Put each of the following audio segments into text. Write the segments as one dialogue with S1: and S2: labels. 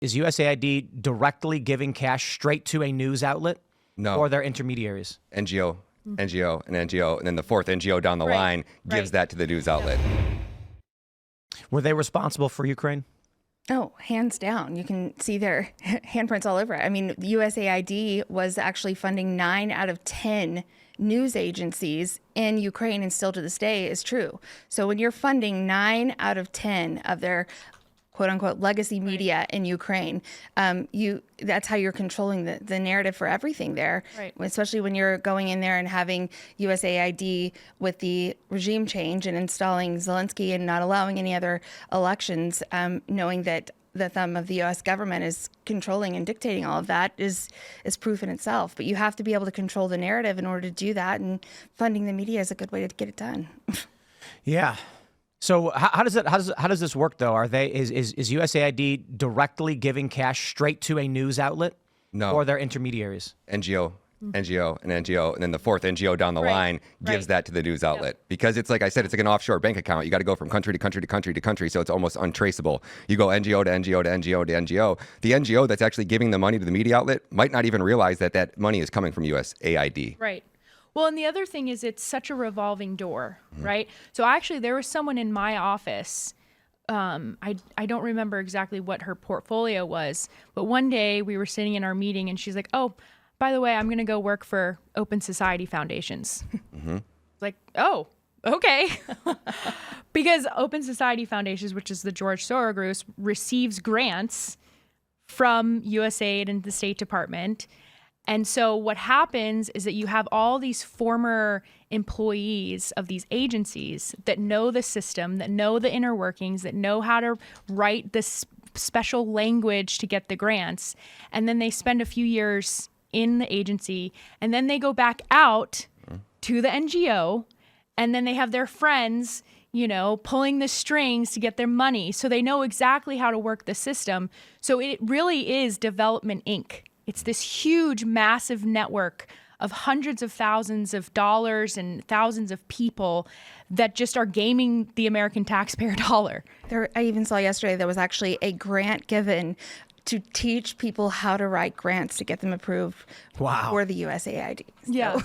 S1: is USAID directly giving cash straight to a news outlet?
S2: No.
S1: Or their intermediaries?
S2: NGO, NGO, and NGO, and then the fourth NGO down the line gives that to the news outlet.
S1: Were they responsible for Ukraine?
S3: Oh, hands down. You can see their handprints all over it. I mean, USAID was actually funding 9 out of 10 news agencies in Ukraine, and still to this day is true. So when you're funding 9 out of 10 of their quote unquote legacy media in Ukraine, that's how you're controlling the narrative for everything there. Right. Especially when you're going in there and having USAID with the regime change and installing Zelensky and not allowing any other elections, knowing that the thumb of the U.S. government is controlling and dictating all of that is proof in itself. But you have to be able to control the narrative in order to do that, and funding the media is a good way to get it done.
S1: Yeah. So how does this work though? Is USAID directly giving cash straight to a news outlet?
S2: No.
S1: Or their intermediaries?
S2: NGO, NGO, and NGO, and then the fourth NGO down the line gives that to the news outlet. Because it's like I said, it's like an offshore bank account. You got to go from country to country to country to country, so it's almost untraceable. You go NGO to NGO to NGO to NGO. The NGO that's actually giving the money to the media outlet might not even realize that that money is coming from USAID.
S4: Right. Well, and the other thing is it's such a revolving door, right? So actually there was someone in my office, I don't remember exactly what her portfolio was, but one day we were sitting in our meeting and she's like, oh, by the way, I'm going to go work for Open Society Foundations. Like, oh, okay. Because Open Society Foundations, which is the George Soros group, receives grants from USAID and the State Department. And so what happens is that you have all these former employees of these agencies that know the system, that know the inner workings, that know how to write this special language to get the grants. And then they spend a few years in the agency, and then they go back out to the NGO, and then they have their friends, you know, pulling the strings to get their money. So they know exactly how to work the system. So it really is Development Inc. It's this huge, massive network of hundreds of thousands of dollars and thousands of people that just are gaming the American taxpayer dollar.
S3: I even saw yesterday there was actually a grant given to teach people how to write grants to get them approved for the USAID. So.
S4: Yeah.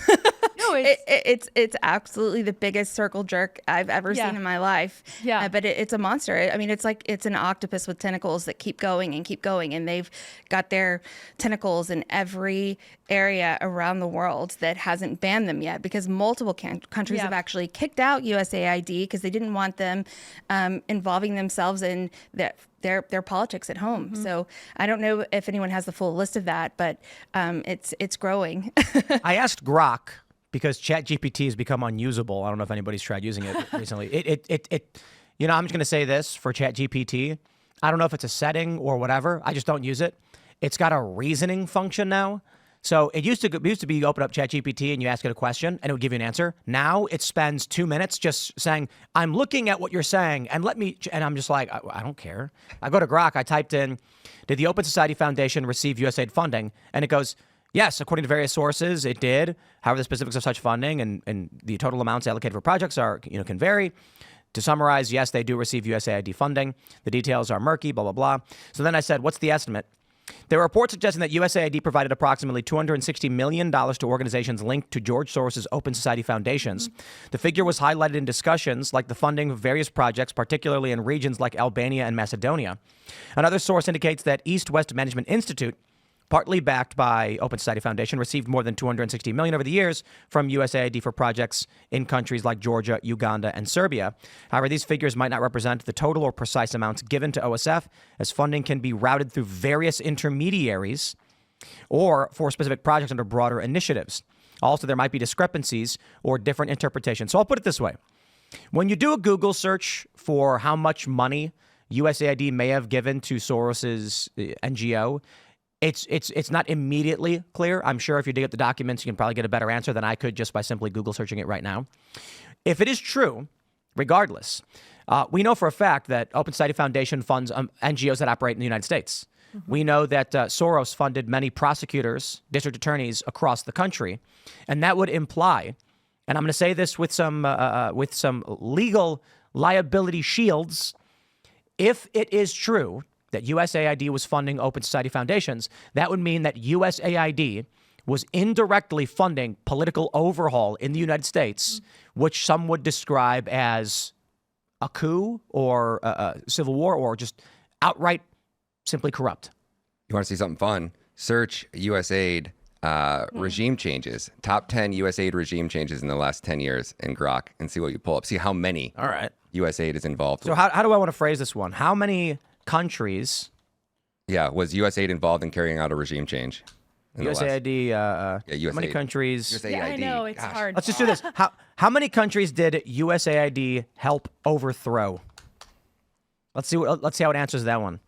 S4: No,
S3: it's absolutely the biggest circle jerk I've ever seen in my life.
S4: Yeah.
S3: But it's a monster. I mean, it's like it's an octopus with tentacles that keep going, and they've got their tentacles in every area around the world that hasn't banned them yet, because multiple countries have actually kicked out USAID because they didn't want them involving themselves in their politics at home. So I don't know if anyone has the full list of that, but it's growing.
S1: I asked Grok because ChatGPT has become unusable. I don't know if anybody's tried using it recently. You know, I'm just going to say this for ChatGPT. I don't know if it's a setting or whatever. I just don't use it. It's got a reasoning function now. So it used to be you open up ChatGPT and you ask it a question and it would give you an answer. Now it spends 2 minutes just saying, I'm looking at what you're saying and I'm just like, I don't care. I go to Grok, I typed in, did the Open Society Foundation receive USAID funding? And it goes, yes, according to various sources, it did. However, the specifics of such funding and the total amounts allocated for projects can vary. To summarize, yes, they do receive USAID funding. The details are murky, blah, blah, blah. So then I said, what's the estimate? There are reports suggesting that USAID provided approximately $260 million to organizations linked to George Soros' Open Society Foundations. The figure was highlighted in discussions like the funding of various projects, particularly in regions like Albania and Macedonia. Another source indicates that East-West Management Institute, partly backed by Open Society Foundation, received more than $260 million over the years from USAID for projects in countries like Georgia, Uganda, and Serbia. However, these figures might not represent the total or precise amounts given to OSF, as funding can be routed through various intermediaries or for specific projects under broader initiatives. Also, there might be discrepancies or different interpretations. So I'll put it this way. When you do a Google search for how much money USAID may have given to Soros's NGO, it's not immediately clear. I'm sure if you dig up the documents, you can probably get a better answer than I could just by simply Google searching it right now. If it is true, regardless, we know for a fact that Open Society Foundation funds NGOs that operate in the United States. We know that Soros funded many prosecutors, district attorneys across the country, and that would imply, and I'm going to say this with some legal liability shields, if it is true that USAID was funding open society foundations, that would mean that USAID was indirectly funding political overhaul in the United States, which some would describe as a coup or a civil war or just outright simply corrupt.
S2: You want to see something fun? Search USAID regime changes. Top 10 USAID regime changes in the last 10 years in Grok, and see what you pull up. See how many
S1: All right.
S2: USAID is involved
S1: So
S2: with.
S1: how do I want to phrase this one? How many countries
S2: Yeah, was USAID involved in carrying out a regime change? In the last-
S1: USAID, how many
S2: USAID.
S1: countries?
S2: USAID.
S4: Yeah, I know it's
S2: Gosh.
S4: hard.
S1: Let's just do this. How many countries did USAID help overthrow? Let's see how it answers that one.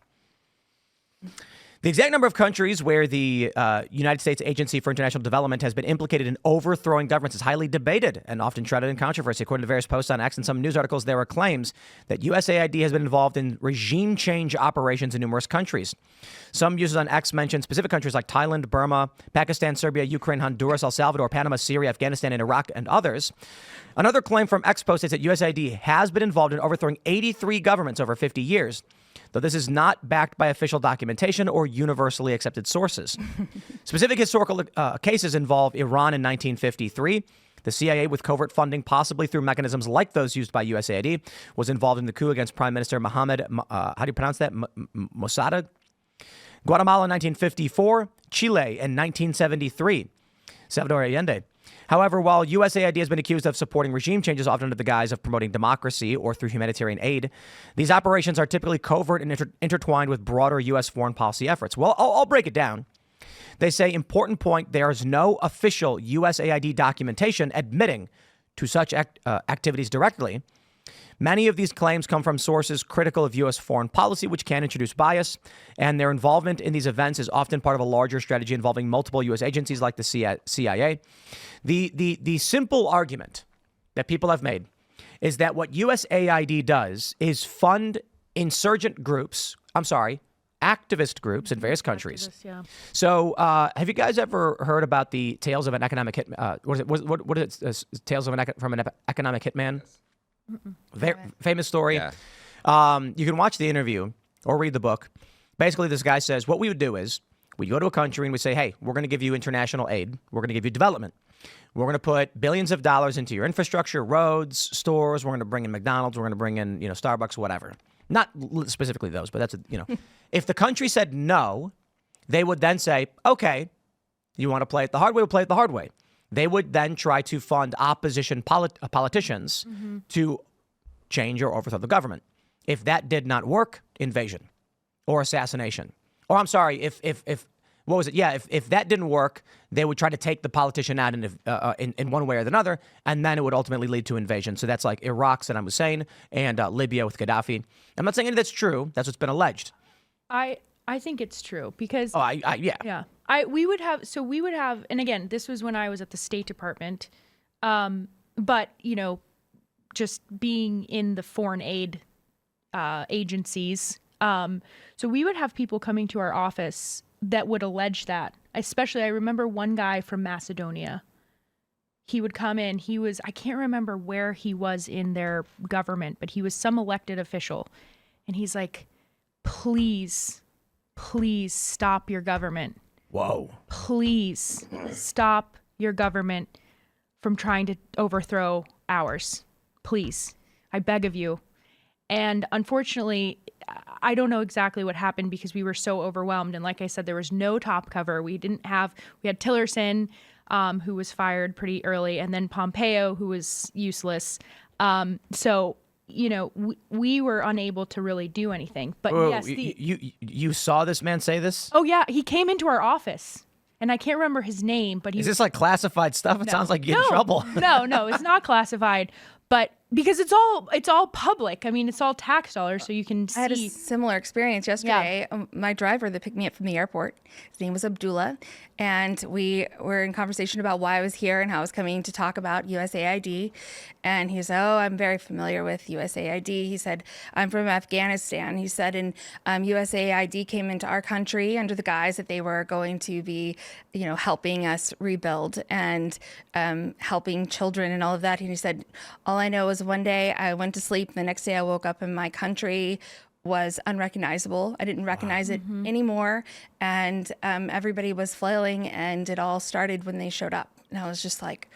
S1: The exact number of countries where the United States Agency for International Development has been implicated in overthrowing governments is highly debated and often shrouded in controversy. According to various posts on X and some news articles, there are claims that USAID has been involved in regime change operations in numerous countries. Some users on X mention specific countries like Thailand, Burma, Pakistan, Serbia, Ukraine, Honduras, El Salvador, Panama, Syria, Afghanistan, and Iraq, and others. Another claim from X post is that USAID has been involved in overthrowing 83 governments over 50 years. Though this is not backed by official documentation or universally accepted sources. Specific historical cases involve Iran in 1953. The CIA, with covert funding, possibly through mechanisms like those used by USAID, was involved in the coup against Prime Minister Mohammed, how do you pronounce that? Mossada? Guatemala in 1954. Chile in 1973. Salvador Allende. However, while USAID has been accused of supporting regime changes, often under the guise of promoting democracy or through humanitarian aid, these operations are typically covert and intertwined with broader U.S. foreign policy efforts. Well, I'll break it down. They say, important point, there is no official USAID documentation admitting to such activities directly. Many of these claims come from sources critical of U.S. foreign policy, which can introduce bias, and their involvement in these events is often part of a larger strategy involving multiple U.S. agencies like the CIA. The simple argument that people have made is that what USAID does is fund insurgent groups, activist groups in various countries.
S4: Yeah.
S1: So, have you guys ever heard about the Tales of an Economic Hit? What is it? Tales of an Economic Hitman? Famous story.
S2: Yeah.
S1: You can watch the interview or read the book. Basically, this guy says what we would do is we go to a country and we say, hey, we're going to give you international aid. We're going to give you development. We're going to put billions of dollars into your infrastructure, roads, stores. We're going to bring in McDonald's. We're going to bring in, Starbucks, whatever. Not specifically those, but that's, If the country said no, they would then say, okay, you want to play it the hard way, we'll play it the hard way. They would then try to fund opposition politicians to change or overthrow the government. If that did not work, invasion or assassination. Or I'm sorry, if what was it? Yeah, if that didn't work, they would try to take the politician out in one way or another, and then it would ultimately lead to invasion. So that's like Iraq, Saddam Hussein, and Libya with Gaddafi. I'm not saying any of that's true. That's what's been alleged.
S4: I think it's true because
S1: Yeah.
S4: yeah. We would have, and again, this was when I was at the State Department, but just being in the foreign aid agencies, so we would have people coming to our office that would allege that. Especially, I remember one guy from Macedonia. He would come in. I can't remember where he was in their government, but he was some elected official, and he's like, please stop your government.
S1: Whoa.
S4: Please stop your government from trying to overthrow ours. Please. I beg of you. And unfortunately, I don't know exactly what happened because we were so overwhelmed. And like I said, there was no top cover. We had Tillerson, who was fired pretty early, and then Pompeo, who was useless. So we were unable to really do anything. But
S1: Whoa,
S4: yes,
S1: you saw this man say this?
S4: oh yeah, he came into our office, and I can't remember his name, but he
S1: Is this like classified stuff? It sounds like you get in trouble.
S4: no, it's not classified, but because it's all public. I mean, it's all tax dollars, so you can see.
S3: I had a similar experience yesterday. My driver that picked me up from the airport, his name was Abdullah, and we were in conversation about why I was here and how I was coming to talk about USAID. And he said, oh, I'm very familiar with USAID. He said, I'm from Afghanistan. He said, and USAID came into our country under the guise that they were going to be, helping us rebuild and helping children and all of that. And he said, all I know is one day I went to sleep. The next day I woke up and my country was unrecognizable. I didn't recognize it anymore. And everybody was flailing, and it all started when they showed up. And I was just like,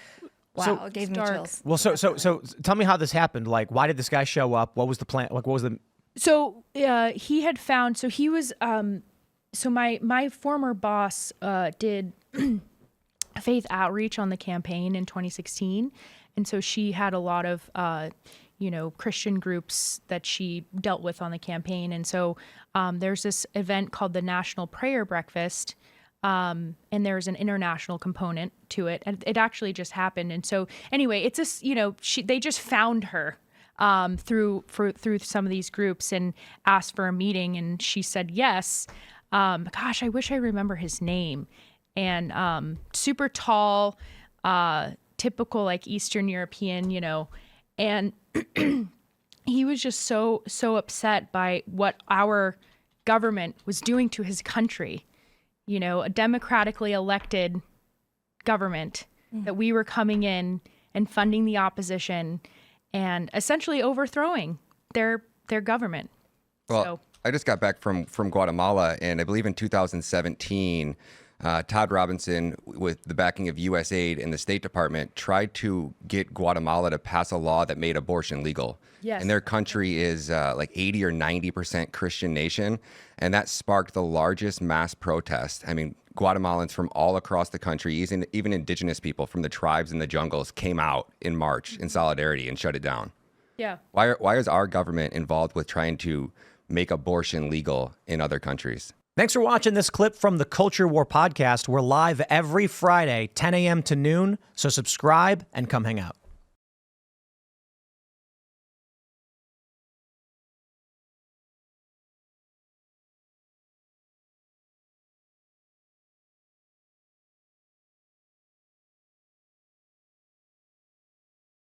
S3: wow,
S1: So-
S3: it gave me
S4: Stark.
S3: chills.
S1: Well, so tell me how this happened. Like, why did this guy show up? What was the plan? Like, what was the?
S4: So he had found. So he was. So my former boss did faith outreach on the campaign in 2016, and so she had a lot of Christian groups that she dealt with on the campaign, and so there's this event called the National Prayer Breakfast. And there's an international component to it, and it actually just happened. And so, anyway, it's this. They just found her through some of these groups and asked for a meeting, and she said yes. Gosh, I wish I remember his name. And super tall, typical like Eastern European, and he was just so upset by what our government was doing to his country. A democratically elected government, that we were coming in and funding the opposition and essentially overthrowing their government.
S2: Well,
S4: So-
S2: I just got back from Guatemala, and I believe in 2017, Todd Robinson, with the backing of USAID and the State Department, tried to get Guatemala to pass a law that made abortion legal.
S4: Yes.
S2: And their country is like 80 or 90% Christian nation, and that sparked the largest mass protest. I mean, Guatemalans from all across the country, even indigenous people from the tribes in the jungles, came out in March in solidarity and shut it down.
S4: Yeah.
S2: Why is our government involved with trying to make abortion legal in other countries?
S1: Thanks for watching this clip from the Culture War podcast. We're live every Friday, 10 a.m. to noon. So subscribe and come hang out.